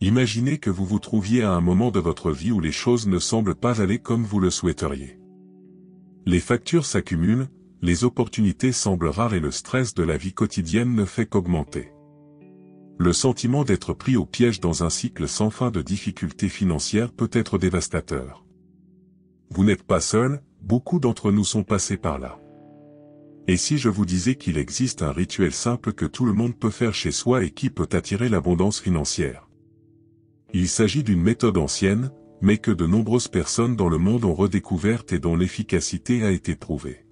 Imaginez que vous vous trouviez à un moment de votre vie où les choses ne semblent pas aller comme vous le souhaiteriez. Les factures s'accumulent, les opportunités semblent rares et le stress de la vie quotidienne ne fait qu'augmenter. Le sentiment d'être pris au piège dans un cycle sans fin de difficultés financières peut être dévastateur. Vous n'êtes pas seul, beaucoup d'entre nous sont passés par là. Et si je vous disais qu'il existe un rituel simple que tout le monde peut faire chez soi et qui peut attirer l'abondance financière? Il s'agit d'une méthode ancienne, mais que de nombreuses personnes dans le monde ont redécouverte et dont l'efficacité a été prouvée.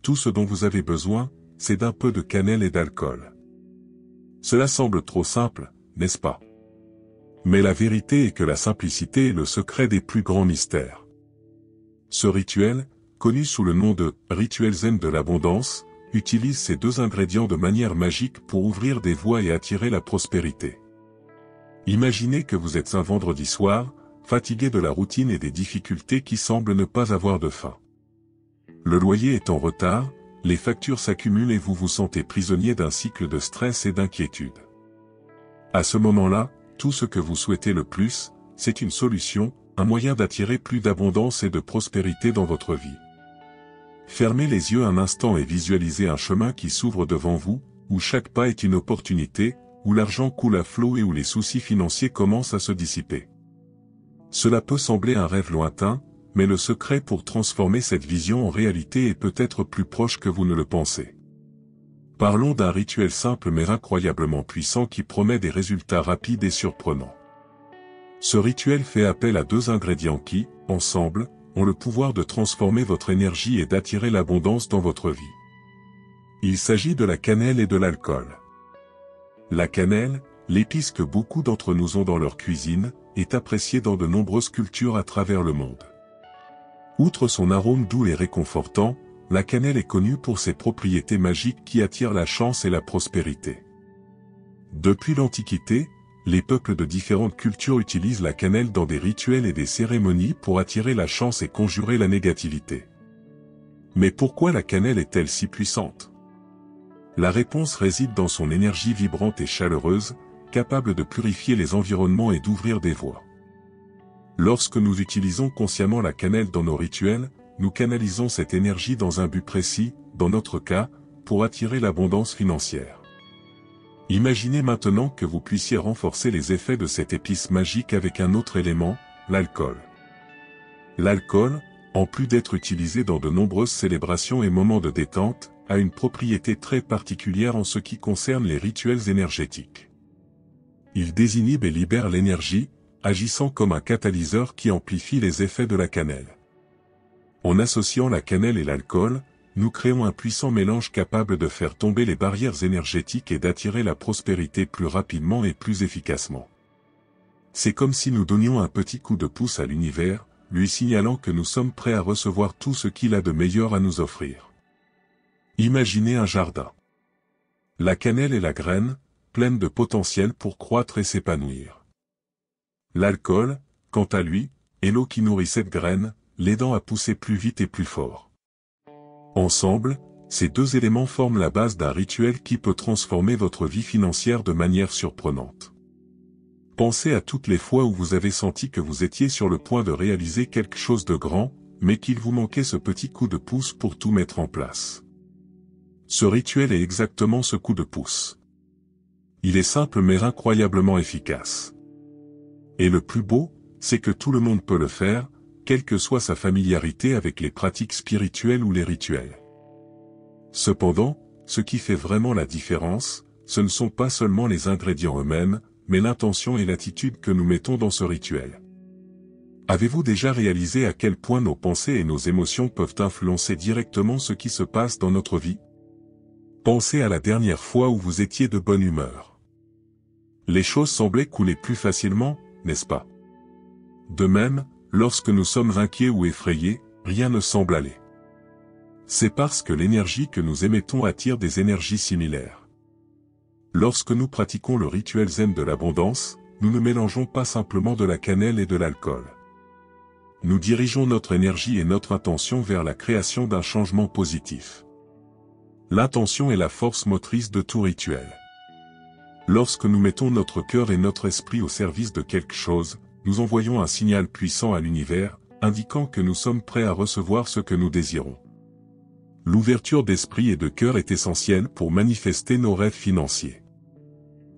Tout ce dont vous avez besoin, c'est d'un peu de cannelle et d'alcool. Cela semble trop simple, n'est-ce pas? Mais la vérité est que la simplicité est le secret des plus grands mystères. Ce rituel, connu sous le nom de « rituel zen de l'abondance », utilise ces deux ingrédients de manière magique pour ouvrir des voies et attirer la prospérité. Imaginez que vous êtes un vendredi soir, fatigué de la routine et des difficultés qui semblent ne pas avoir de fin. Le loyer est en retard, les factures s'accumulent et vous vous sentez prisonnier d'un cycle de stress et d'inquiétude. À ce moment-là, tout ce que vous souhaitez le plus, c'est une solution, un moyen d'attirer plus d'abondance et de prospérité dans votre vie. Fermez les yeux un instant et visualisez un chemin qui s'ouvre devant vous, où chaque pas est une opportunité, où l'argent coule à flot et où les soucis financiers commencent à se dissiper. Cela peut sembler un rêve lointain, mais le secret pour transformer cette vision en réalité est peut-être plus proche que vous ne le pensez. Parlons d'un rituel simple mais incroyablement puissant qui promet des résultats rapides et surprenants. Ce rituel fait appel à deux ingrédients qui, ensemble, ont le pouvoir de transformer votre énergie et d'attirer l'abondance dans votre vie. Il s'agit de la cannelle et de l'alcool. La cannelle, l'épice que beaucoup d'entre nous ont dans leur cuisine, est appréciée dans de nombreuses cultures à travers le monde. Outre son arôme doux et réconfortant, la cannelle est connue pour ses propriétés magiques qui attirent la chance et la prospérité. Depuis l'Antiquité, les peuples de différentes cultures utilisent la cannelle dans des rituels et des cérémonies pour attirer la chance et conjurer la négativité. Mais pourquoi la cannelle est-elle si puissante? La réponse réside dans son énergie vibrante et chaleureuse, capable de purifier les environnements et d'ouvrir des voies. Lorsque nous utilisons consciemment la cannelle dans nos rituels, nous canalisons cette énergie dans un but précis, dans notre cas, pour attirer l'abondance financière. Imaginez maintenant que vous puissiez renforcer les effets de cette épice magique avec un autre élément, l'alcool. L'alcool, en plus d'être utilisé dans de nombreuses célébrations et moments de détente, a une propriété très particulière en ce qui concerne les rituels énergétiques. Il désinhibe et libère l'énergie, agissant comme un catalyseur qui amplifie les effets de la cannelle. En associant la cannelle et l'alcool, nous créons un puissant mélange capable de faire tomber les barrières énergétiques et d'attirer la prospérité plus rapidement et plus efficacement. C'est comme si nous donnions un petit coup de pouce à l'univers, lui signalant que nous sommes prêts à recevoir tout ce qu'il a de meilleur à nous offrir. Imaginez un jardin. La cannelle est la graine, pleine de potentiel pour croître et s'épanouir. L'alcool, quant à lui, est l'eau qui nourrit cette graine, l'aidant à pousser plus vite et plus fort. Ensemble, ces deux éléments forment la base d'un rituel qui peut transformer votre vie financière de manière surprenante. Pensez à toutes les fois où vous avez senti que vous étiez sur le point de réaliser quelque chose de grand, mais qu'il vous manquait ce petit coup de pouce pour tout mettre en place. Ce rituel est exactement ce coup de pouce. Il est simple mais incroyablement efficace. Et le plus beau, c'est que tout le monde peut le faire, quelle que soit sa familiarité avec les pratiques spirituelles ou les rituels. Cependant, ce qui fait vraiment la différence, ce ne sont pas seulement les ingrédients eux-mêmes, mais l'intention et l'attitude que nous mettons dans ce rituel. Avez-vous déjà réalisé à quel point nos pensées et nos émotions peuvent influencer directement ce qui se passe dans notre vie? Pensez à la dernière fois où vous étiez de bonne humeur. Les choses semblaient couler plus facilement, n'est-ce pas? De même, lorsque nous sommes inquiets ou effrayés, rien ne semble aller. C'est parce que l'énergie que nous émettons attire des énergies similaires. Lorsque nous pratiquons le rituel zen de l'abondance, nous ne mélangeons pas simplement de la cannelle et de l'alcool. Nous dirigeons notre énergie et notre attention vers la création d'un changement positif. L'intention est la force motrice de tout rituel. Lorsque nous mettons notre cœur et notre esprit au service de quelque chose, nous envoyons un signal puissant à l'univers, indiquant que nous sommes prêts à recevoir ce que nous désirons. L'ouverture d'esprit et de cœur est essentielle pour manifester nos rêves financiers.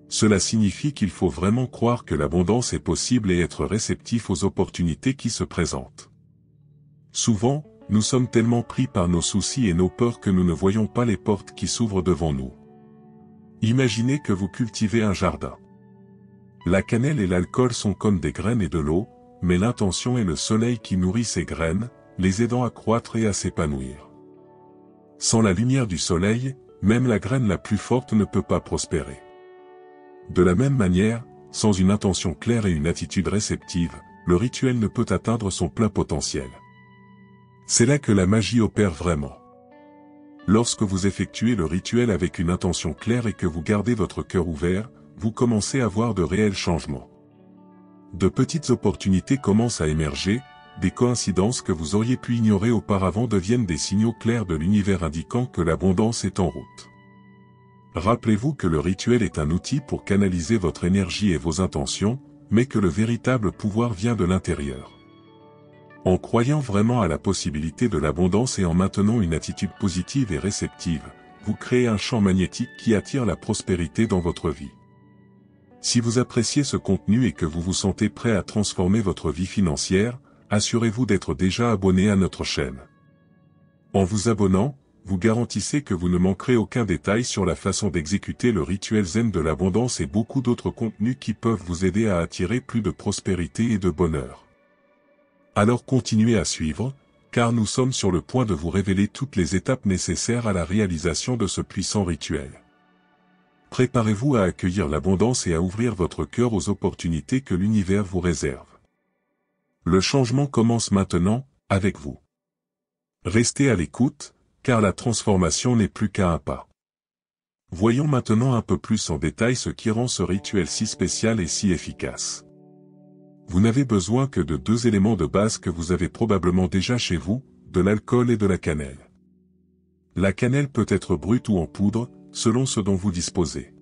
Cela signifie qu'il faut vraiment croire que l'abondance est possible et être réceptif aux opportunités qui se présentent. Souvent, nous sommes tellement pris par nos soucis et nos peurs que nous ne voyons pas les portes qui s'ouvrent devant nous. Imaginez que vous cultivez un jardin. La cannelle et l'alcool sont comme des graines et de l'eau, mais l'intention est le soleil qui nourrit ces graines, les aidant à croître et à s'épanouir. Sans la lumière du soleil, même la graine la plus forte ne peut pas prospérer. De la même manière, sans une intention claire et une attitude réceptive, le rituel ne peut atteindre son plein potentiel. C'est là que la magie opère vraiment. Lorsque vous effectuez le rituel avec une intention claire et que vous gardez votre cœur ouvert, vous commencez à voir de réels changements. De petites opportunités commencent à émerger, des coïncidences que vous auriez pu ignorer auparavant deviennent des signaux clairs de l'univers indiquant que l'abondance est en route. Rappelez-vous que le rituel est un outil pour canaliser votre énergie et vos intentions, mais que le véritable pouvoir vient de l'intérieur. En croyant vraiment à la possibilité de l'abondance et en maintenant une attitude positive et réceptive, vous créez un champ magnétique qui attire la prospérité dans votre vie. Si vous appréciez ce contenu et que vous vous sentez prêt à transformer votre vie financière, assurez-vous d'être déjà abonné à notre chaîne. En vous abonnant, vous garantissez que vous ne manquerez aucun détail sur la façon d'exécuter le rituel zen de l'abondance et beaucoup d'autres contenus qui peuvent vous aider à attirer plus de prospérité et de bonheur. Alors continuez à suivre, car nous sommes sur le point de vous révéler toutes les étapes nécessaires à la réalisation de ce puissant rituel. Préparez-vous à accueillir l'abondance et à ouvrir votre cœur aux opportunités que l'univers vous réserve. Le changement commence maintenant, avec vous. Restez à l'écoute, car la transformation n'est plus qu'à un pas. Voyons maintenant un peu plus en détail ce qui rend ce rituel si spécial et si efficace. Vous n'avez besoin que de deux éléments de base que vous avez probablement déjà chez vous, de l'alcool et de la cannelle. La cannelle peut être brute ou en poudre, selon ce dont vous disposez.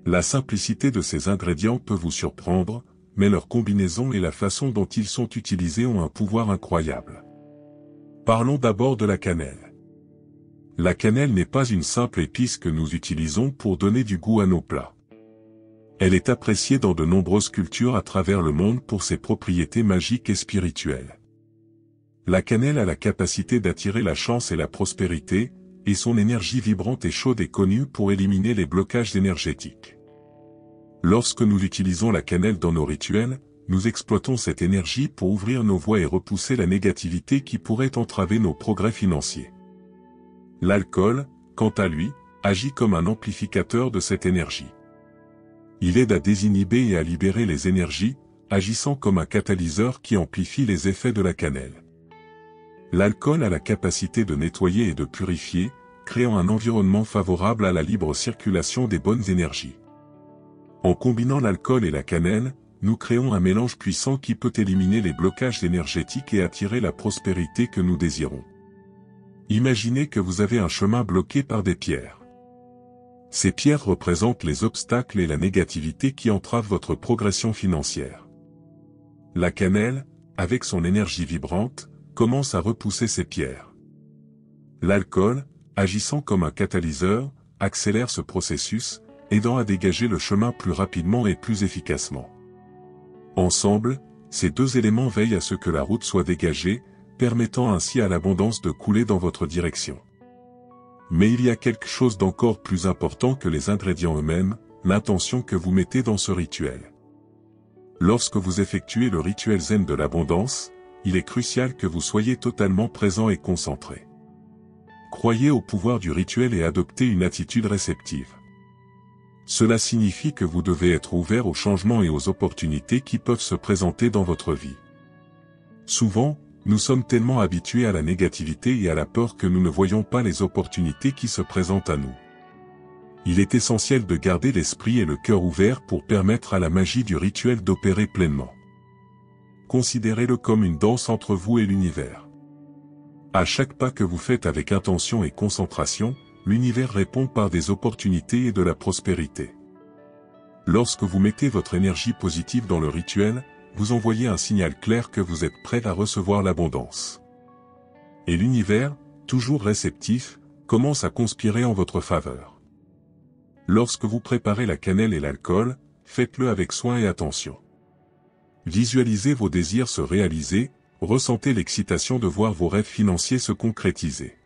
La simplicité de ces ingrédients peut vous surprendre, mais leur combinaison et la façon dont ils sont utilisés ont un pouvoir incroyable. Parlons d'abord de la cannelle. La cannelle n'est pas une simple épice que nous utilisons pour donner du goût à nos plats. Elle est appréciée dans de nombreuses cultures à travers le monde pour ses propriétés magiques et spirituelles. La cannelle a la capacité d'attirer la chance et la prospérité, et son énergie vibrante et chaude est connue pour éliminer les blocages énergétiques. Lorsque nous utilisons la cannelle dans nos rituels, nous exploitons cette énergie pour ouvrir nos voies et repousser la négativité qui pourrait entraver nos progrès financiers. L'alcool, quant à lui, agit comme un amplificateur de cette énergie. Il aide à désinhiber et à libérer les énergies, agissant comme un catalyseur qui amplifie les effets de la cannelle. L'alcool a la capacité de nettoyer et de purifier, créant un environnement favorable à la libre circulation des bonnes énergies. En combinant l'alcool et la cannelle, nous créons un mélange puissant qui peut éliminer les blocages énergétiques et attirer la prospérité que nous désirons. Imaginez que vous avez un chemin bloqué par des pierres. Ces pierres représentent les obstacles et la négativité qui entravent votre progression financière. La cannelle, avec son énergie vibrante, commence à repousser ces pierres. L'alcool, agissant comme un catalyseur, accélère ce processus, aidant à dégager le chemin plus rapidement et plus efficacement. Ensemble, ces deux éléments veillent à ce que la route soit dégagée, permettant ainsi à l'abondance de couler dans votre direction. Mais il y a quelque chose d'encore plus important que les ingrédients eux-mêmes, l'intention que vous mettez dans ce rituel. Lorsque vous effectuez le rituel zen de l'abondance, il est crucial que vous soyez totalement présent et concentré. Croyez au pouvoir du rituel et adoptez une attitude réceptive. Cela signifie que vous devez être ouvert aux changements et aux opportunités qui peuvent se présenter dans votre vie. Souvent, nous sommes tellement habitués à la négativité et à la peur que nous ne voyons pas les opportunités qui se présentent à nous. Il est essentiel de garder l'esprit et le cœur ouverts pour permettre à la magie du rituel d'opérer pleinement. Considérez-le comme une danse entre vous et l'univers. À chaque pas que vous faites avec intention et concentration, l'univers répond par des opportunités et de la prospérité. Lorsque vous mettez votre énergie positive dans le rituel, vous envoyez un signal clair que vous êtes prêt à recevoir l'abondance. Et l'univers, toujours réceptif, commence à conspirer en votre faveur. Lorsque vous préparez la cannelle et l'alcool, faites-le avec soin et attention. Visualisez vos désirs se réaliser, ressentez l'excitation de voir vos rêves financiers se concrétiser.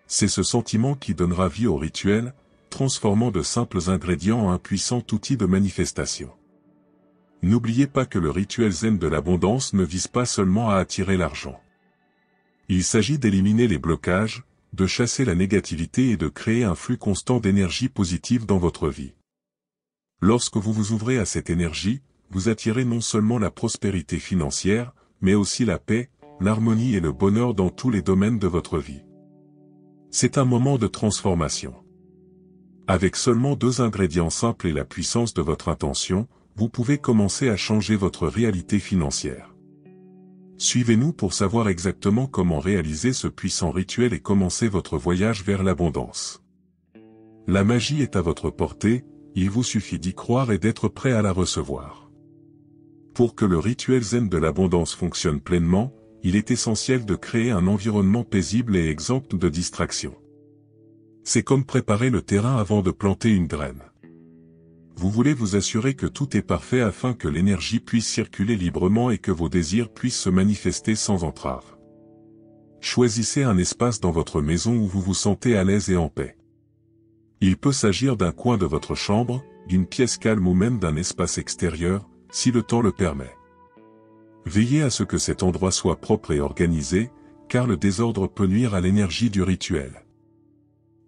C'est ce sentiment qui donnera vie au rituel, transformant de simples ingrédients en un puissant outil de manifestation. N'oubliez pas que le rituel zen de l'abondance ne vise pas seulement à attirer l'argent. Il s'agit d'éliminer les blocages, de chasser la négativité et de créer un flux constant d'énergie positive dans votre vie. Lorsque vous vous ouvrez à cette énergie, vous attirez non seulement la prospérité financière, mais aussi la paix, l'harmonie et le bonheur dans tous les domaines de votre vie. C'est un moment de transformation. Avec seulement 2 ingrédients simples et la puissance de votre intention, vous pouvez commencer à changer votre réalité financière. Suivez-nous pour savoir exactement comment réaliser ce puissant rituel et commencer votre voyage vers l'abondance. La magie est à votre portée, il vous suffit d'y croire et d'être prêt à la recevoir. Pour que le rituel zen de l'abondance fonctionne pleinement, il est essentiel de créer un environnement paisible et exempt de distractions. C'est comme préparer le terrain avant de planter une graine. Vous voulez vous assurer que tout est parfait afin que l'énergie puisse circuler librement et que vos désirs puissent se manifester sans entrave. Choisissez un espace dans votre maison où vous vous sentez à l'aise et en paix. Il peut s'agir d'un coin de votre chambre, d'une pièce calme ou même d'un espace extérieur, si le temps le permet. Veillez à ce que cet endroit soit propre et organisé, car le désordre peut nuire à l'énergie du rituel.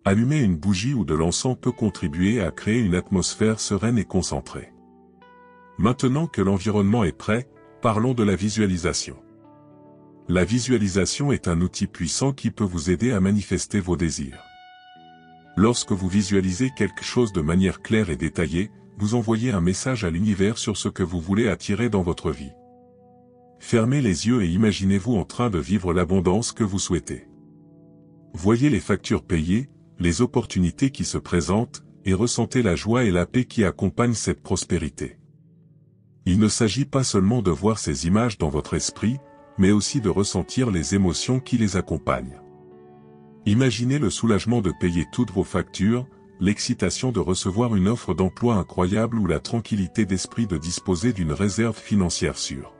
Allumer une bougie ou de l'encens peut contribuer à créer une atmosphère sereine et concentrée. Maintenant que l'environnement est prêt, parlons de la visualisation. La visualisation est un outil puissant qui peut vous aider à manifester vos désirs. Lorsque vous visualisez quelque chose de manière claire et détaillée, vous envoyez un message à l'univers sur ce que vous voulez attirer dans votre vie. Fermez les yeux et imaginez-vous en train de vivre l'abondance que vous souhaitez. Voyez les factures payées, les opportunités qui se présentent, et ressentez la joie et la paix qui accompagnent cette prospérité. Il ne s'agit pas seulement de voir ces images dans votre esprit, mais aussi de ressentir les émotions qui les accompagnent. Imaginez le soulagement de payer toutes vos factures, l'excitation de recevoir une offre d'emploi incroyable ou la tranquillité d'esprit de disposer d'une réserve financière sûre.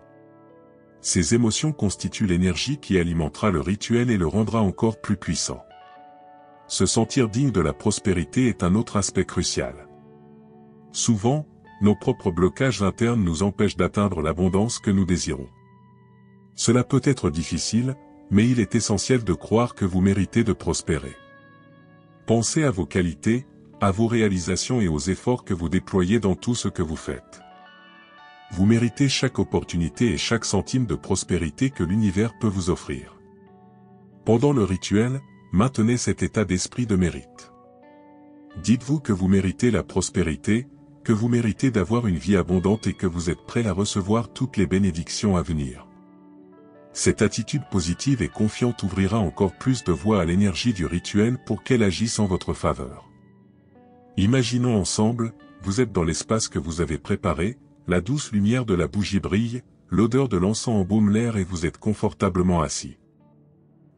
Ces émotions constituent l'énergie qui alimentera le rituel et le rendra encore plus puissant. Se sentir digne de la prospérité est un autre aspect crucial. Souvent, nos propres blocages internes nous empêchent d'atteindre l'abondance que nous désirons. Cela peut être difficile, mais il est essentiel de croire que vous méritez de prospérer. Pensez à vos qualités, à vos réalisations et aux efforts que vous déployez dans tout ce que vous faites. Vous méritez chaque opportunité et chaque centime de prospérité que l'univers peut vous offrir. Pendant le rituel, maintenez cet état d'esprit de mérite. Dites-vous que vous méritez la prospérité, que vous méritez d'avoir une vie abondante et que vous êtes prêt à recevoir toutes les bénédictions à venir. Cette attitude positive et confiante ouvrira encore plus de voies à l'énergie du rituel pour qu'elle agisse en votre faveur. Imaginons ensemble, vous êtes dans l'espace que vous avez préparé, la douce lumière de la bougie brille, l'odeur de l'encens embaume l'air et vous êtes confortablement assis.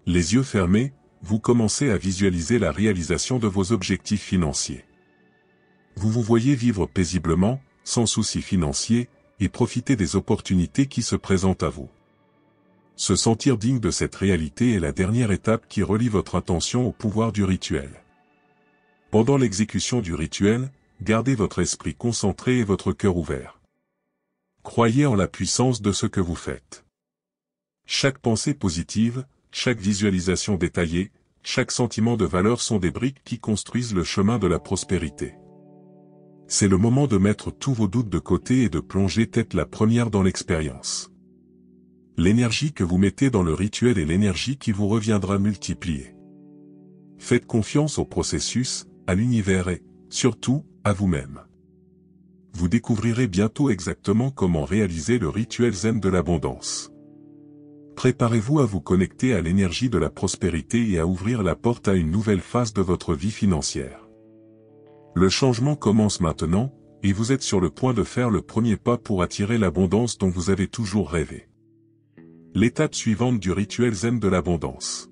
Les yeux fermés, vous commencez à visualiser la réalisation de vos objectifs financiers. Vous vous voyez vivre paisiblement, sans soucis financiers, et profiter des opportunités qui se présentent à vous. Se sentir digne de cette réalité est la dernière étape qui relie votre intention au pouvoir du rituel. Pendant l'exécution du rituel, gardez votre esprit concentré et votre cœur ouvert. Croyez en la puissance de ce que vous faites. Chaque pensée positive, chaque visualisation détaillée, chaque sentiment de valeur sont des briques qui construisent le chemin de la prospérité. C'est le moment de mettre tous vos doutes de côté et de plonger tête la première dans l'expérience. L'énergie que vous mettez dans le rituel est l'énergie qui vous reviendra multipliée. Faites confiance au processus, à l'univers et, surtout, à vous-même. Vous découvrirez bientôt exactement comment réaliser le rituel zen de l'abondance. Préparez-vous à vous connecter à l'énergie de la prospérité et à ouvrir la porte à une nouvelle phase de votre vie financière. Le changement commence maintenant, et vous êtes sur le point de faire le premier pas pour attirer l'abondance dont vous avez toujours rêvé. L'étape suivante du rituel zen de l'abondance.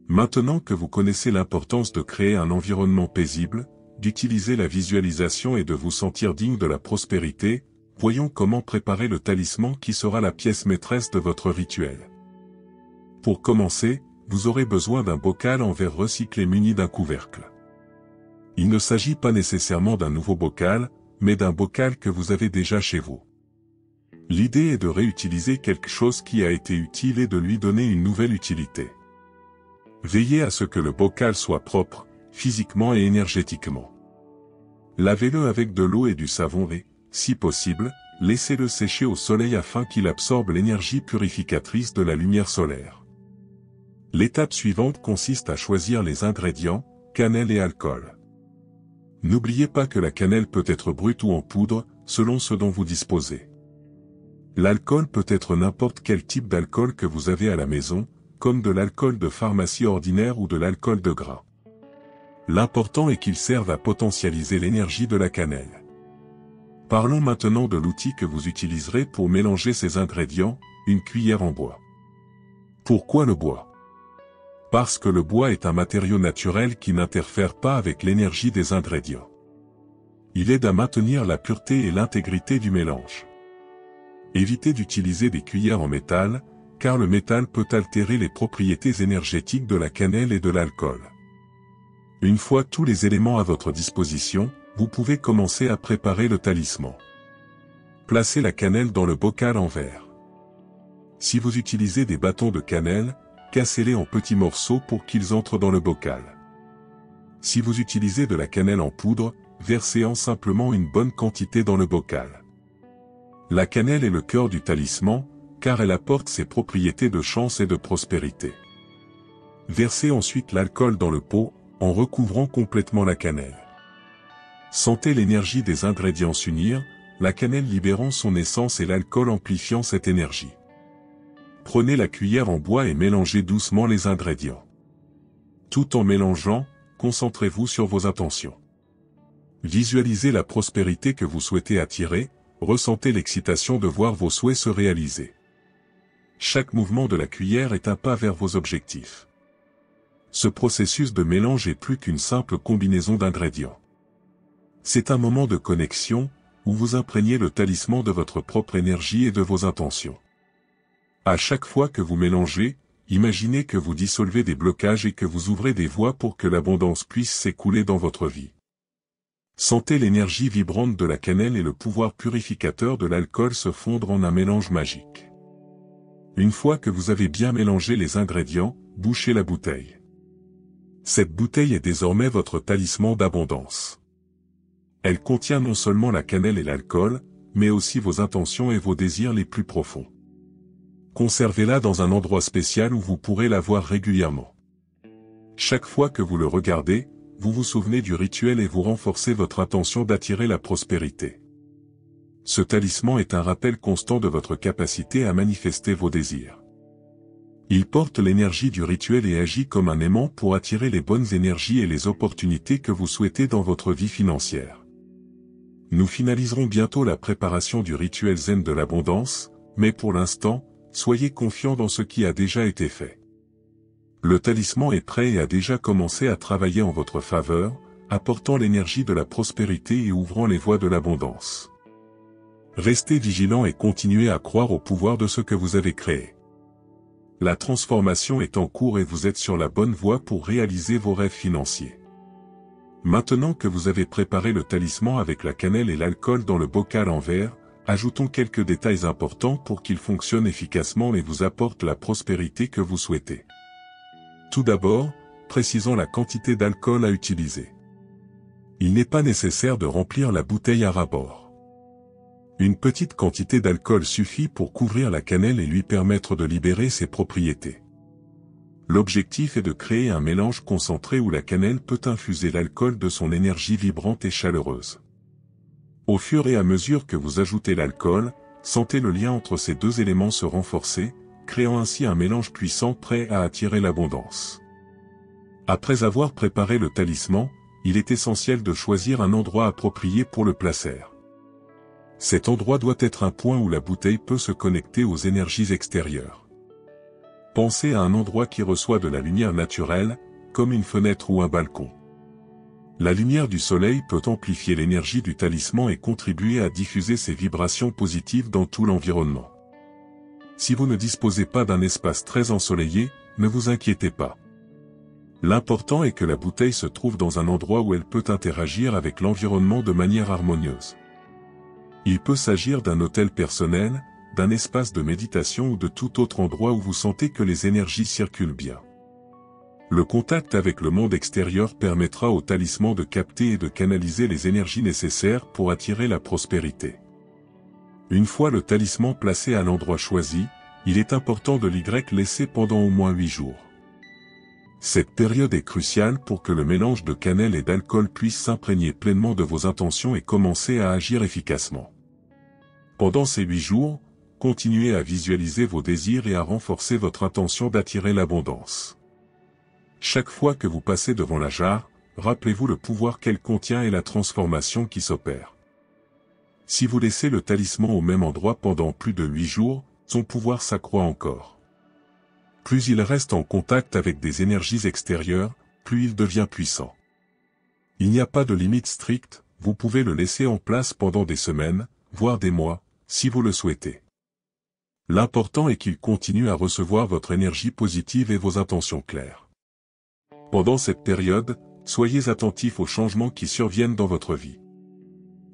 Maintenant que vous connaissez l'importance de créer un environnement paisible, d'utiliser la visualisation et de vous sentir digne de la prospérité, voyons comment préparer le talisman qui sera la pièce maîtresse de votre rituel. Pour commencer, vous aurez besoin d'un bocal en verre recyclé muni d'un couvercle. Il ne s'agit pas nécessairement d'un nouveau bocal, mais d'un bocal que vous avez déjà chez vous. L'idée est de réutiliser quelque chose qui a été utile et de lui donner une nouvelle utilité. Veillez à ce que le bocal soit propre, physiquement et énergétiquement. Lavez-le avec de l'eau et du savon et, si possible, laissez-le sécher au soleil afin qu'il absorbe l'énergie purificatrice de la lumière solaire. L'étape suivante consiste à choisir les ingrédients, cannelle et alcool. N'oubliez pas que la cannelle peut être brute ou en poudre, selon ce dont vous disposez. L'alcool peut être n'importe quel type d'alcool que vous avez à la maison, comme de l'alcool de pharmacie ordinaire ou de l'alcool de gras. L'important est qu'il serve à potentialiser l'énergie de la cannelle. Parlons maintenant de l'outil que vous utiliserez pour mélanger ces ingrédients, une cuillère en bois. Pourquoi le bois? Parce que le bois est un matériau naturel qui n'interfère pas avec l'énergie des ingrédients. Il aide à maintenir la pureté et l'intégrité du mélange. Évitez d'utiliser des cuillères en métal, car le métal peut altérer les propriétés énergétiques de la cannelle et de l'alcool. Une fois tous les éléments à votre disposition, vous pouvez commencer à préparer le talisman. Placez la cannelle dans le bocal en verre. Si vous utilisez des bâtons de cannelle, cassez-les en petits morceaux pour qu'ils entrent dans le bocal. Si vous utilisez de la cannelle en poudre, versez-en simplement une bonne quantité dans le bocal. La cannelle est le cœur du talisman, car elle apporte ses propriétés de chance et de prospérité. Versez ensuite l'alcool dans le pot, en recouvrant complètement la cannelle. Sentez l'énergie des ingrédients s'unir, la cannelle libérant son essence et l'alcool amplifiant cette énergie. Prenez la cuillère en bois et mélangez doucement les ingrédients. Tout en mélangeant, concentrez-vous sur vos intentions. Visualisez la prospérité que vous souhaitez attirer, ressentez l'excitation de voir vos souhaits se réaliser. Chaque mouvement de la cuillère est un pas vers vos objectifs. Ce processus de mélange est plus qu'une simple combinaison d'ingrédients. C'est un moment de connexion, où vous imprégnez le talisman de votre propre énergie et de vos intentions. À chaque fois que vous mélangez, imaginez que vous dissolvez des blocages et que vous ouvrez des voies pour que l'abondance puisse s'écouler dans votre vie. Sentez l'énergie vibrante de la cannelle et le pouvoir purificateur de l'alcool se fondre en un mélange magique. Une fois que vous avez bien mélangé les ingrédients, bouchez la bouteille. Cette bouteille est désormais votre talisman d'abondance. Elle contient non seulement la cannelle et l'alcool, mais aussi vos intentions et vos désirs les plus profonds. Conservez-la dans un endroit spécial où vous pourrez la voir régulièrement. Chaque fois que vous le regardez, vous vous souvenez du rituel et vous renforcez votre intention d'attirer la prospérité. Ce talisman est un rappel constant de votre capacité à manifester vos désirs. Il porte l'énergie du rituel et agit comme un aimant pour attirer les bonnes énergies et les opportunités que vous souhaitez dans votre vie financière. Nous finaliserons bientôt la préparation du rituel zen de l'abondance, mais pour l'instant, soyez confiants dans ce qui a déjà été fait. Le talisman est prêt et a déjà commencé à travailler en votre faveur, apportant l'énergie de la prospérité et ouvrant les voies de l'abondance. Restez vigilants et continuez à croire au pouvoir de ce que vous avez créé. La transformation est en cours et vous êtes sur la bonne voie pour réaliser vos rêves financiers. Maintenant que vous avez préparé le talisman avec la cannelle et l'alcool dans le bocal en verre, ajoutons quelques détails importants pour qu'il fonctionne efficacement et vous apporte la prospérité que vous souhaitez. Tout d'abord, précisons la quantité d'alcool à utiliser. Il n'est pas nécessaire de remplir la bouteille à ras-bord. Une petite quantité d'alcool suffit pour couvrir la cannelle et lui permettre de libérer ses propriétés. L'objectif est de créer un mélange concentré où la cannelle peut infuser l'alcool de son énergie vibrante et chaleureuse. Au fur et à mesure que vous ajoutez l'alcool, sentez le lien entre ces deux éléments se renforcer, créant ainsi un mélange puissant prêt à attirer l'abondance. Après avoir préparé le talisman, il est essentiel de choisir un endroit approprié pour le placer. Cet endroit doit être un point où la bouteille peut se connecter aux énergies extérieures. Pensez à un endroit qui reçoit de la lumière naturelle, comme une fenêtre ou un balcon. La lumière du soleil peut amplifier l'énergie du talisman et contribuer à diffuser ses vibrations positives dans tout l'environnement. Si vous ne disposez pas d'un espace très ensoleillé, ne vous inquiétez pas. L'important est que la bouteille se trouve dans un endroit où elle peut interagir avec l'environnement de manière harmonieuse. Il peut s'agir d'un hôtel personnel, d'un espace de méditation ou de tout autre endroit où vous sentez que les énergies circulent bien. Le contact avec le monde extérieur permettra au talisman de capter et de canaliser les énergies nécessaires pour attirer la prospérité. Une fois le talisman placé à l'endroit choisi, il est important de l'y laisser pendant au moins 8 jours. Cette période est cruciale pour que le mélange de cannelle et d'alcool puisse s'imprégner pleinement de vos intentions et commencer à agir efficacement. Pendant ces 8 jours, continuez à visualiser vos désirs et à renforcer votre intention d'attirer l'abondance. Chaque fois que vous passez devant la jarre, rappelez-vous le pouvoir qu'elle contient et la transformation qui s'opère. Si vous laissez le talisman au même endroit pendant plus de 8 jours, son pouvoir s'accroît encore. Plus il reste en contact avec des énergies extérieures, plus il devient puissant. Il n'y a pas de limite stricte, vous pouvez le laisser en place pendant des semaines, voire des mois, si vous le souhaitez. L'important est qu'il continue à recevoir votre énergie positive et vos intentions claires. Pendant cette période, soyez attentifs aux changements qui surviennent dans votre vie.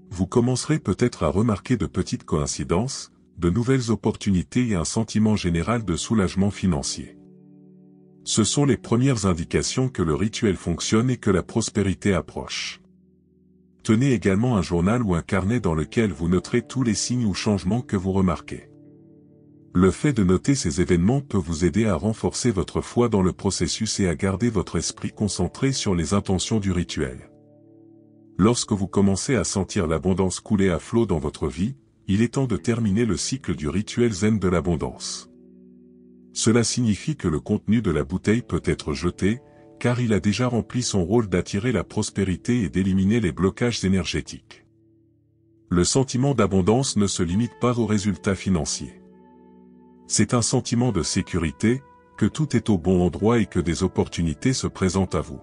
Vous commencerez peut-être à remarquer de petites coïncidences, de nouvelles opportunités et un sentiment général de soulagement financier. Ce sont les premières indications que le rituel fonctionne et que la prospérité approche. Tenez également un journal ou un carnet dans lequel vous noterez tous les signes ou changements que vous remarquez. Le fait de noter ces événements peut vous aider à renforcer votre foi dans le processus et à garder votre esprit concentré sur les intentions du rituel. Lorsque vous commencez à sentir l'abondance couler à flot dans votre vie, il est temps de terminer le cycle du rituel zen de l'abondance. Cela signifie que le contenu de la bouteille peut être jeté, car il a déjà rempli son rôle d'attirer la prospérité et d'éliminer les blocages énergétiques. Le sentiment d'abondance ne se limite pas aux résultats financiers. C'est un sentiment de sécurité, que tout est au bon endroit et que des opportunités se présentent à vous.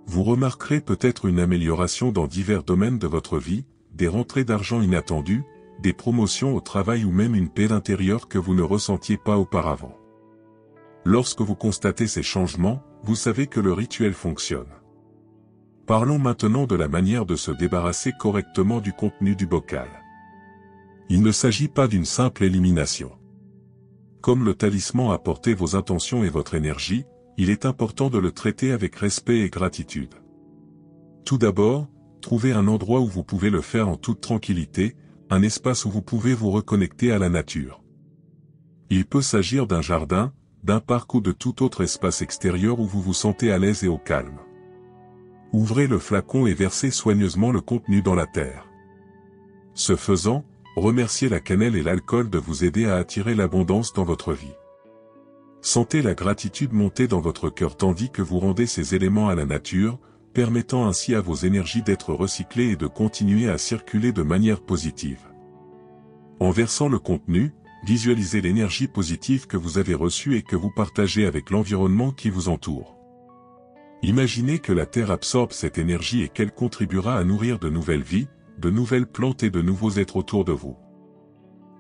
Vous remarquerez peut-être une amélioration dans divers domaines de votre vie, des rentrées d'argent inattendues, des promotions au travail ou même une paix intérieure que vous ne ressentiez pas auparavant. Lorsque vous constatez ces changements, vous savez que le rituel fonctionne. Parlons maintenant de la manière de se débarrasser correctement du contenu du bocal. Il ne s'agit pas d'une simple élimination. Comme le talisman a porté vos intentions et votre énergie, il est important de le traiter avec respect et gratitude. Tout d'abord, trouvez un endroit où vous pouvez le faire en toute tranquillité, un espace où vous pouvez vous reconnecter à la nature. Il peut s'agir d'un jardin, d'un parc ou de tout autre espace extérieur où vous vous sentez à l'aise et au calme. Ouvrez le flacon et versez soigneusement le contenu dans la terre. Ce faisant, remerciez la cannelle et l'alcool de vous aider à attirer l'abondance dans votre vie. Sentez la gratitude monter dans votre cœur tandis que vous rendez ces éléments à la nature, permettant ainsi à vos énergies d'être recyclées et de continuer à circuler de manière positive. En versant le contenu, visualisez l'énergie positive que vous avez reçue et que vous partagez avec l'environnement qui vous entoure. Imaginez que la Terre absorbe cette énergie et qu'elle contribuera à nourrir de nouvelles vies, de nouvelles plantes et de nouveaux êtres autour de vous.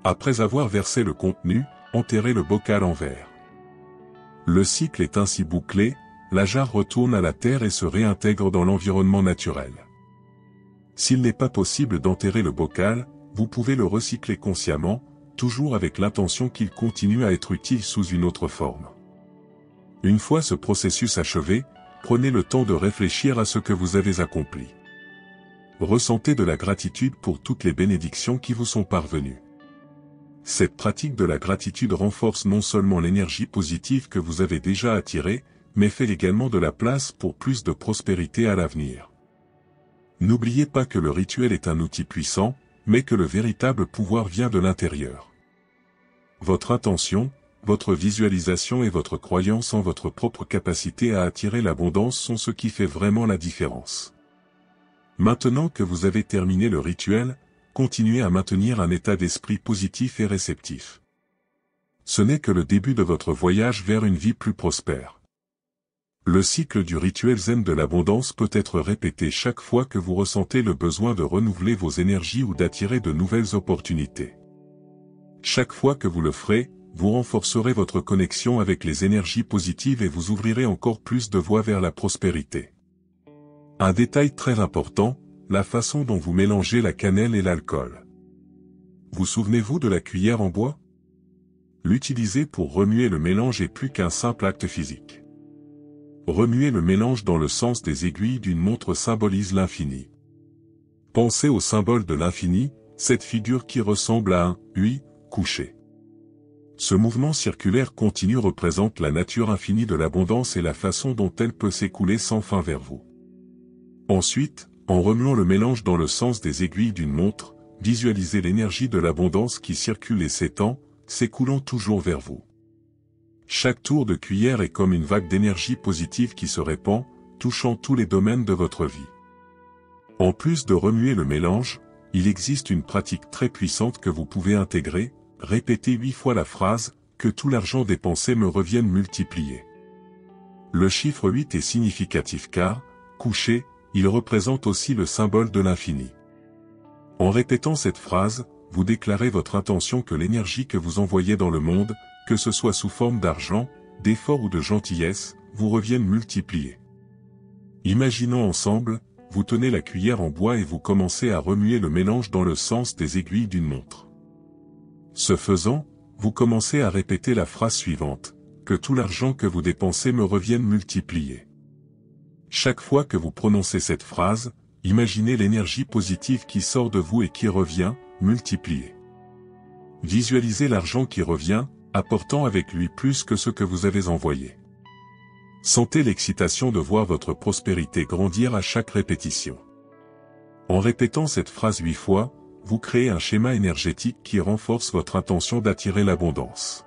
Après avoir versé le contenu, enterrez le bocal en verre. Le cycle est ainsi bouclé, la jarre retourne à la terre et se réintègre dans l'environnement naturel. S'il n'est pas possible d'enterrer le bocal, vous pouvez le recycler consciemment, toujours avec l'intention qu'il continue à être utile sous une autre forme. Une fois ce processus achevé, prenez le temps de réfléchir à ce que vous avez accompli. Ressentez de la gratitude pour toutes les bénédictions qui vous sont parvenues. Cette pratique de la gratitude renforce non seulement l'énergie positive que vous avez déjà attirée, mais fait également de la place pour plus de prospérité à l'avenir. N'oubliez pas que le rituel est un outil puissant, mais que le véritable pouvoir vient de l'intérieur. Votre intention, votre visualisation et votre croyance en votre propre capacité à attirer l'abondance sont ce qui fait vraiment la différence. Maintenant que vous avez terminé le rituel, continuez à maintenir un état d'esprit positif et réceptif. Ce n'est que le début de votre voyage vers une vie plus prospère. Le cycle du rituel zen de l'abondance peut être répété chaque fois que vous ressentez le besoin de renouveler vos énergies ou d'attirer de nouvelles opportunités. Chaque fois que vous le ferez, vous renforcerez votre connexion avec les énergies positives et vous ouvrirez encore plus de voies vers la prospérité. Un détail très important, la façon dont vous mélangez la cannelle et l'alcool. Vous souvenez-vous de la cuillère en bois? L'utiliser pour remuer le mélange est plus qu'un simple acte physique. Remuer le mélange dans le sens des aiguilles d'une montre symbolise l'infini. Pensez au symbole de l'infini, cette figure qui ressemble à un « UI » couché. Ce mouvement circulaire continu représente la nature infinie de l'abondance et la façon dont elle peut s'écouler sans fin vers vous. Ensuite, en remuant le mélange dans le sens des aiguilles d'une montre, visualisez l'énergie de l'abondance qui circule et s'étend, s'écoulant toujours vers vous. Chaque tour de cuillère est comme une vague d'énergie positive qui se répand, touchant tous les domaines de votre vie. En plus de remuer le mélange, il existe une pratique très puissante que vous pouvez intégrer. Répétez 8 fois la phrase « Que tout l'argent dépensé me revienne multiplié ». Le chiffre 8 est significatif car, couché, il représente aussi le symbole de l'infini. En répétant cette phrase, vous déclarez votre intention que l'énergie que vous envoyez dans le monde, que ce soit sous forme d'argent, d'effort ou de gentillesse, vous revienne multipliée. Imaginons ensemble, vous tenez la cuillère en bois et vous commencez à remuer le mélange dans le sens des aiguilles d'une montre. Ce faisant, vous commencez à répéter la phrase suivante, « Que tout l'argent que vous dépensez me revienne multiplié ». Chaque fois que vous prononcez cette phrase, imaginez l'énergie positive qui sort de vous et qui revient, multipliée. Visualisez l'argent qui revient, apportant avec lui plus que ce que vous avez envoyé. Sentez l'excitation de voir votre prospérité grandir à chaque répétition. En répétant cette phrase 8 fois, vous créez un schéma énergétique qui renforce votre intention d'attirer l'abondance.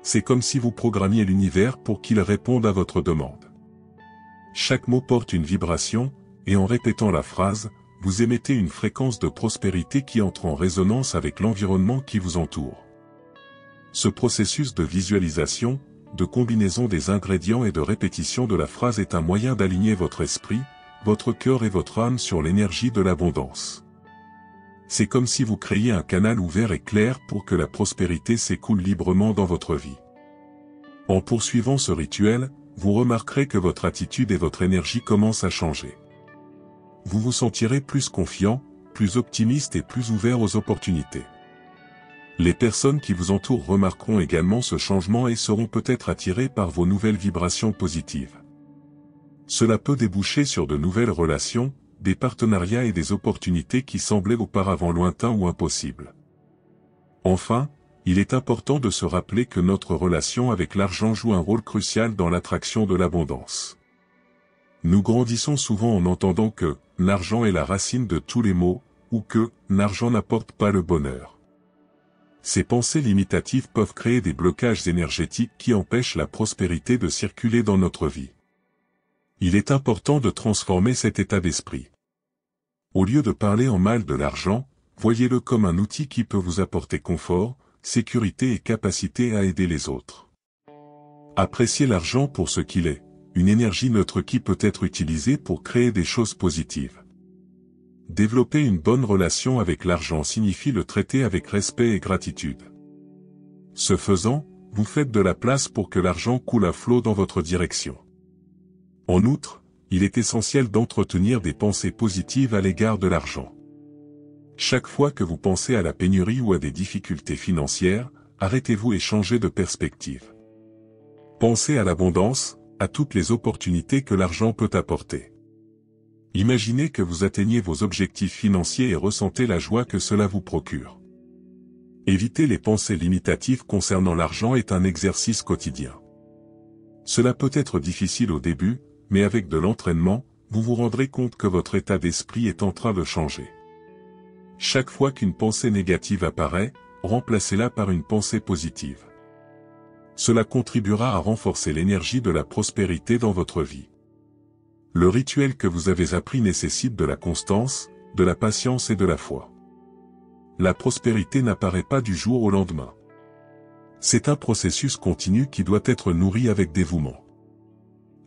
C'est comme si vous programmiez l'univers pour qu'il réponde à votre demande. Chaque mot porte une vibration, et en répétant la phrase, vous émettez une fréquence de prospérité qui entre en résonance avec l'environnement qui vous entoure. Ce processus de visualisation, de combinaison des ingrédients et de répétition de la phrase est un moyen d'aligner votre esprit, votre cœur et votre âme sur l'énergie de l'abondance. C'est comme si vous créiez un canal ouvert et clair pour que la prospérité s'écoule librement dans votre vie. En poursuivant ce rituel, vous remarquerez que votre attitude et votre énergie commencent à changer. Vous vous sentirez plus confiant, plus optimiste et plus ouvert aux opportunités. Les personnes qui vous entourent remarqueront également ce changement et seront peut-être attirées par vos nouvelles vibrations positives. Cela peut déboucher sur de nouvelles relations, des partenariats et des opportunités qui semblaient auparavant lointains ou impossibles. Enfin, il est important de se rappeler que notre relation avec l'argent joue un rôle crucial dans l'attraction de l'abondance. Nous grandissons souvent en entendant que « l'argent est la racine de tous les maux » ou que « l'argent n'apporte pas le bonheur ». Ces pensées limitatives peuvent créer des blocages énergétiques qui empêchent la prospérité de circuler dans notre vie. Il est important de transformer cet état d'esprit. Au lieu de parler en mal de l'argent, voyez-le comme un outil qui peut vous apporter confort, sécurité et capacité à aider les autres. Appréciez l'argent pour ce qu'il est, une énergie neutre qui peut être utilisée pour créer des choses positives. Développer une bonne relation avec l'argent signifie le traiter avec respect et gratitude. Ce faisant, vous faites de la place pour que l'argent coule à flot dans votre direction. En outre, il est essentiel d'entretenir des pensées positives à l'égard de l'argent. Chaque fois que vous pensez à la pénurie ou à des difficultés financières, arrêtez-vous et changez de perspective. Pensez à l'abondance, à toutes les opportunités que l'argent peut apporter. Imaginez que vous atteignez vos objectifs financiers et ressentez la joie que cela vous procure. Éviter les pensées limitatives concernant l'argent est un exercice quotidien. Cela peut être difficile au début, mais avec de l'entraînement, vous vous rendrez compte que votre état d'esprit est en train de changer. Chaque fois qu'une pensée négative apparaît, remplacez-la par une pensée positive. Cela contribuera à renforcer l'énergie de la prospérité dans votre vie. Le rituel que vous avez appris nécessite de la constance, de la patience et de la foi. La prospérité n'apparaît pas du jour au lendemain. C'est un processus continu qui doit être nourri avec dévouement.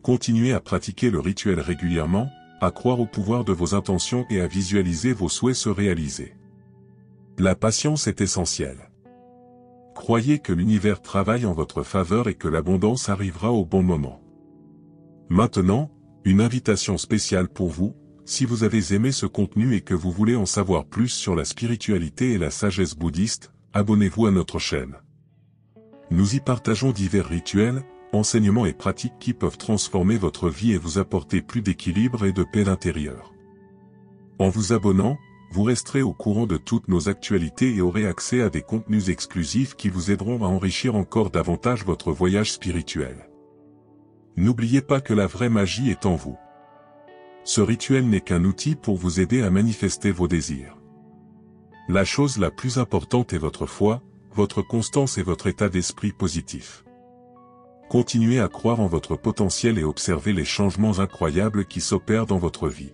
Continuez à pratiquer le rituel régulièrement, à croire au pouvoir de vos intentions et à visualiser vos souhaits se réaliser. La patience est essentielle. Croyez que l'univers travaille en votre faveur et que l'abondance arrivera au bon moment. Maintenant, une invitation spéciale pour vous, si vous avez aimé ce contenu et que vous voulez en savoir plus sur la spiritualité et la sagesse bouddhiste, abonnez-vous à notre chaîne. Nous y partageons divers rituels, enseignements et pratiques qui peuvent transformer votre vie et vous apporter plus d'équilibre et de paix intérieure. En vous abonnant, vous resterez au courant de toutes nos actualités et aurez accès à des contenus exclusifs qui vous aideront à enrichir encore davantage votre voyage spirituel. N'oubliez pas que la vraie magie est en vous. Ce rituel n'est qu'un outil pour vous aider à manifester vos désirs. La chose la plus importante est votre foi, votre constance et votre état d'esprit positif. Continuez à croire en votre potentiel et observez les changements incroyables qui s'opèrent dans votre vie.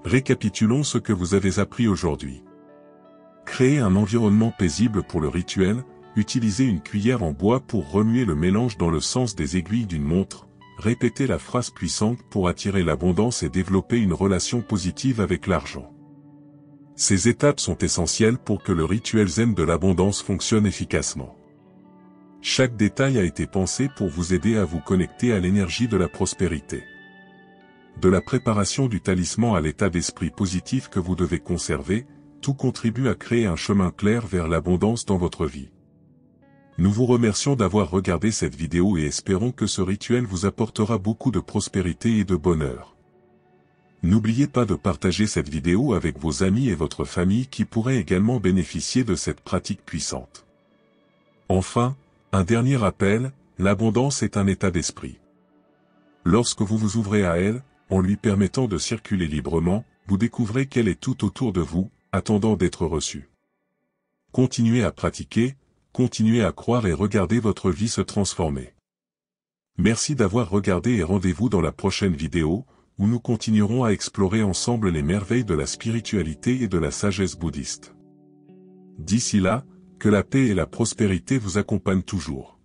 Récapitulons ce que vous avez appris aujourd'hui. Créez un environnement paisible pour le rituel, utilisez une cuillère en bois pour remuer le mélange dans le sens des aiguilles d'une montre, répétez la phrase puissante pour attirer l'abondance et développer une relation positive avec l'argent. Ces étapes sont essentielles pour que le rituel zen de l'abondance fonctionne efficacement. Chaque détail a été pensé pour vous aider à vous connecter à l'énergie de la prospérité. De la préparation du talisman à l'état d'esprit positif que vous devez conserver, tout contribue à créer un chemin clair vers l'abondance dans votre vie. Nous vous remercions d'avoir regardé cette vidéo et espérons que ce rituel vous apportera beaucoup de prospérité et de bonheur. N'oubliez pas de partager cette vidéo avec vos amis et votre famille qui pourraient également bénéficier de cette pratique puissante. Enfin, un dernier rappel, l'abondance est un état d'esprit. Lorsque vous vous ouvrez à elle, en lui permettant de circuler librement, vous découvrez qu'elle est tout autour de vous, attendant d'être reçue. Continuez à pratiquer, continuez à croire et regardez votre vie se transformer. Merci d'avoir regardé et rendez-vous dans la prochaine vidéo, où nous continuerons à explorer ensemble les merveilles de la spiritualité et de la sagesse bouddhiste. D'ici là, que la paix et la prospérité vous accompagnent toujours.